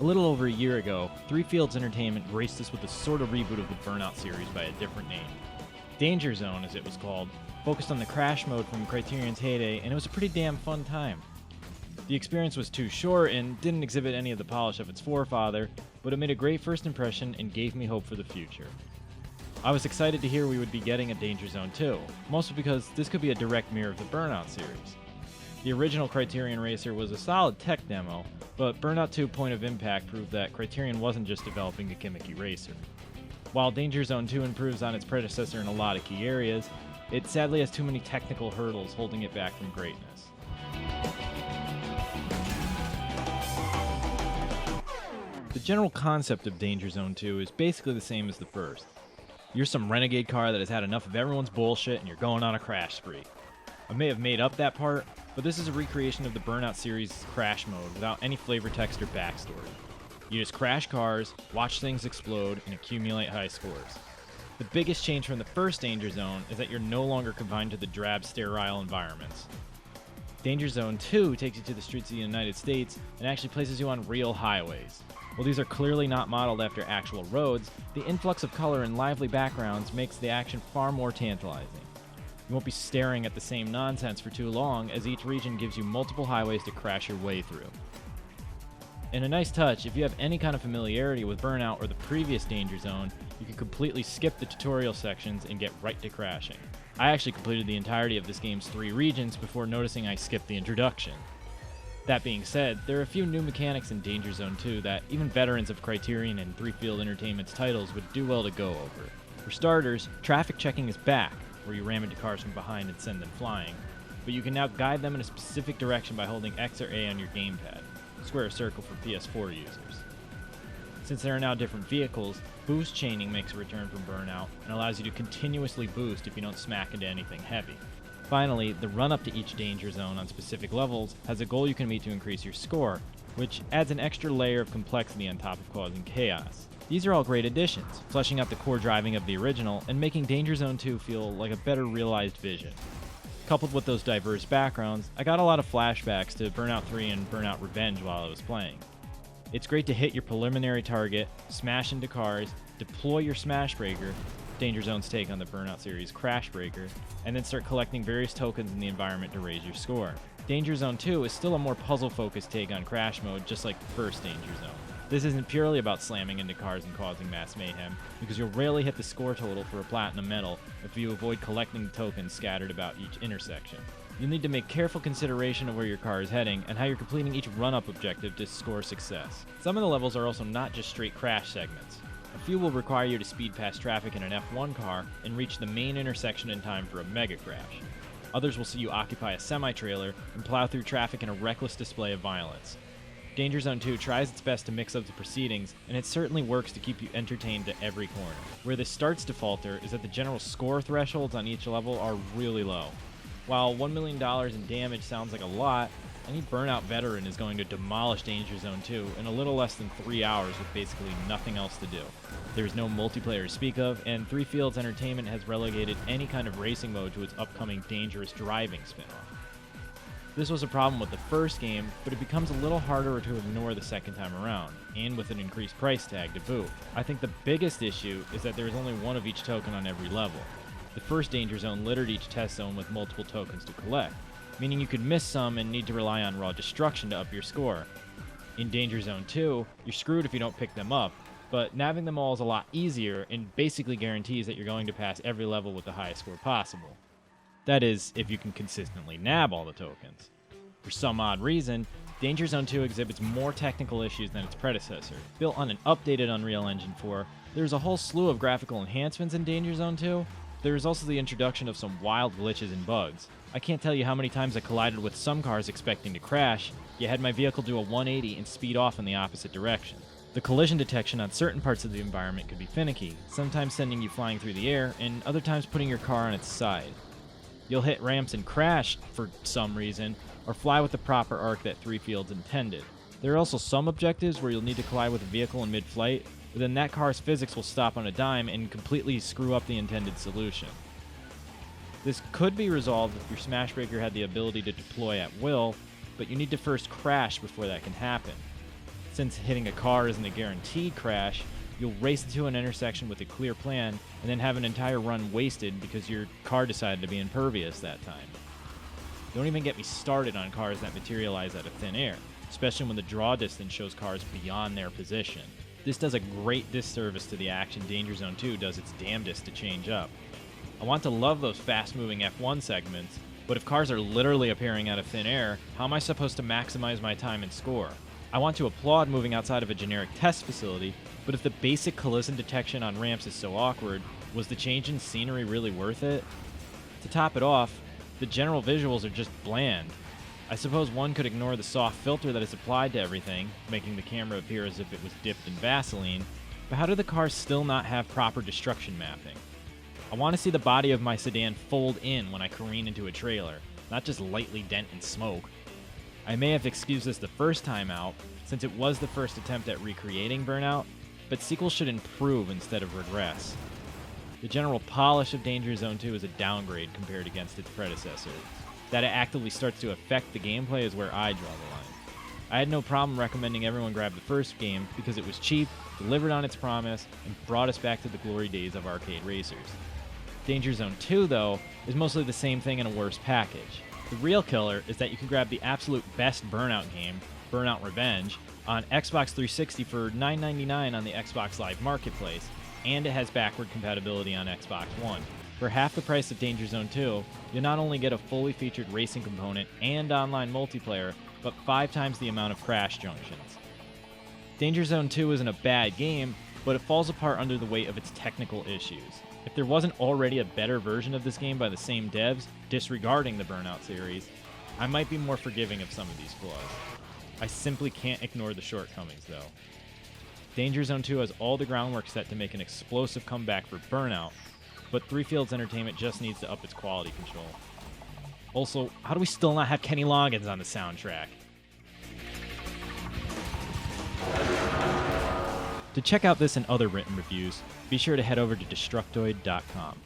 A little over a year ago, Three Fields Entertainment graced us with a sort of reboot of the Burnout series by a different name. Danger Zone, as it was called, focused on the crash mode from Criterion's heyday, and it was a pretty damn fun time. The experience was too short and didn't exhibit any of the polish of its forefather, but it made a great first impression and gave me hope for the future. I was excited to hear we would be getting a Danger Zone 2, mostly because this could be a direct mirror of the Burnout series. The original Criterion Racer was a solid tech demo, but Burnout 2 Point of Impact proved that Criterion wasn't just developing a gimmicky racer. While Danger Zone 2 improves on its predecessor in a lot of key areas, it sadly has too many technical hurdles holding it back from greatness. The general concept of Danger Zone 2 is basically the same as the first. You're some renegade car that has had enough of everyone's bullshit and you're going on a crash spree. I may have made up that part, but this is a recreation of the Burnout series' crash mode without any flavor text or backstory. You just crash cars, watch things explode, and accumulate high scores. The biggest change from the first Danger Zone is that you're no longer confined to the drab, sterile environments. Danger Zone 2 takes you to the streets of the United States and actually places you on real highways. While these are clearly not modeled after actual roads, the influx of color and lively backgrounds makes the action far more tantalizing. You won't be staring at the same nonsense for too long, as each region gives you multiple highways to crash your way through. In a nice touch, if you have any kind of familiarity with Burnout or the previous Danger Zone, you can completely skip the tutorial sections and get right to crashing. I actually completed the entirety of this game's 3 regions before noticing I skipped the introduction. That being said, there are a few new mechanics in Danger Zone 2 that even veterans of Criterion and Three Field Entertainment's titles would do well to go over. For starters, traffic checking is back, where you ram into cars from behind and send them flying, but you can now guide them in a specific direction by holding X or A on your gamepad, square or circle for PS4 users. Since there are now different vehicles, boost chaining makes a return from Burnout and allows you to continuously boost if you don't smack into anything heavy. Finally, the run-up to each Danger Zone on specific levels has a goal you can meet to increase your score, which adds an extra layer of complexity on top of causing chaos. These are all great additions, fleshing out the core driving of the original and making Danger Zone 2 feel like a better realized vision. Coupled with those diverse backgrounds, I got a lot of flashbacks to Burnout 3 and Burnout Revenge while I was playing. It's great to hit your preliminary target, smash into cars, deploy your Smash Breaker, Danger Zone's take on the Burnout series Crash Breaker, and then start collecting various tokens in the environment to raise your score. Danger Zone 2 is still a more puzzle-focused take on Crash mode, just like the first Danger Zone. This isn't purely about slamming into cars and causing mass mayhem, because you'll rarely hit the score total for a platinum medal if you avoid collecting tokens scattered about each intersection. You'll need to make careful consideration of where your car is heading and how you're completing each run-up objective to score success. Some of the levels are also not just straight crash segments. A few will require you to speed past traffic in an F1 car and reach the main intersection in time for a mega crash. Others will see you occupy a semi-trailer and plow through traffic in a reckless display of violence. Danger Zone 2 tries its best to mix up the proceedings, and it certainly works to keep you entertained at every corner. Where this starts to falter is that the general score thresholds on each level are really low. While $1 million in damage sounds like a lot, any Burnout veteran is going to demolish Danger Zone 2 in a little less than 3 hours with basically nothing else to do. There is no multiplayer to speak of, and Three Fields Entertainment has relegated any kind of racing mode to its upcoming Dangerous Driving spin-off. This was a problem with the first game, but it becomes a little harder to ignore the second time around, and with an increased price tag to boot. I think the biggest issue is that there is only one of each token on every level. The first Danger Zone littered each test zone with multiple tokens to collect, meaning you could miss some and need to rely on raw destruction to up your score. In Danger Zone 2, you're screwed if you don't pick them up, but nabbing them all is a lot easier and basically guarantees that you're going to pass every level with the highest score possible. That is, if you can consistently nab all the tokens. For some odd reason, Danger Zone 2 exhibits more technical issues than its predecessor. Built on an updated Unreal Engine 4, there's a whole slew of graphical enhancements in Danger Zone 2. There is also the introduction of some wild glitches and bugs. I can't tell you how many times I collided with some cars expecting to crash, yet had my vehicle do a 180 and speed off in the opposite direction. The collision detection on certain parts of the environment could be finicky, sometimes sending you flying through the air, and other times putting your car on its side. You'll hit ramps and crash for some reason, or fly with the proper arc that Three Fields intended. There are also some objectives where you'll need to collide with a vehicle in mid-flight, but then that car's physics will stop on a dime and completely screw up the intended solution. This could be resolved if your Smash Breaker had the ability to deploy at will, but you need to first crash before that can happen. Since hitting a car isn't a guaranteed crash, you'll race into an intersection with a clear plan and then have an entire run wasted because your car decided to be impervious that time. Don't even get me started on cars that materialize out of thin air, especially when the draw distance shows cars beyond their position. This does a great disservice to the action Danger Zone 2 does its damnedest to change up. I want to love those fast-moving F1 segments, but if cars are literally appearing out of thin air, how am I supposed to maximize my time and score? I want to applaud moving outside of a generic test facility, but if the basic collision detection on ramps is so awkward, was the change in scenery really worth it? To top it off, the general visuals are just bland. I suppose one could ignore the soft filter that is applied to everything, making the camera appear as if it was dipped in Vaseline, but how do the cars still not have proper destruction mapping? I want to see the body of my sedan fold in when I careen into a trailer, not just lightly dent in smoke. I may have excused this the first time out, since it was the first attempt at recreating Burnout, but sequels should improve instead of regress. The general polish of Danger Zone 2 is a downgrade compared against its predecessor. That it actively starts to affect the gameplay is where I draw the line. I had no problem recommending everyone grab the first game because it was cheap, delivered on its promise, and brought us back to the glory days of arcade racers. Danger Zone 2, though, is mostly the same thing in a worse package. The real killer is that you can grab the absolute best Burnout game, Burnout Revenge, on Xbox 360 for $9.99 on the Xbox Live Marketplace, and it has backward compatibility on Xbox One. For half the price of Danger Zone 2, you'll not only get a fully featured racing component and online multiplayer, but 5 times the amount of crash junctions. Danger Zone 2 isn't a bad game, but it falls apart under the weight of its technical issues. If there wasn't already a better version of this game by the same devs, disregarding the Burnout series, I might be more forgiving of some of these flaws. I simply can't ignore the shortcomings, though. Danger Zone 2 has all the groundwork set to make an explosive comeback for Burnout, but Three Fields Entertainment just needs to up its quality control. Also, how do we still not have Kenny Loggins on the soundtrack? To check out this and other written reviews, be sure to head over to Destructoid.com.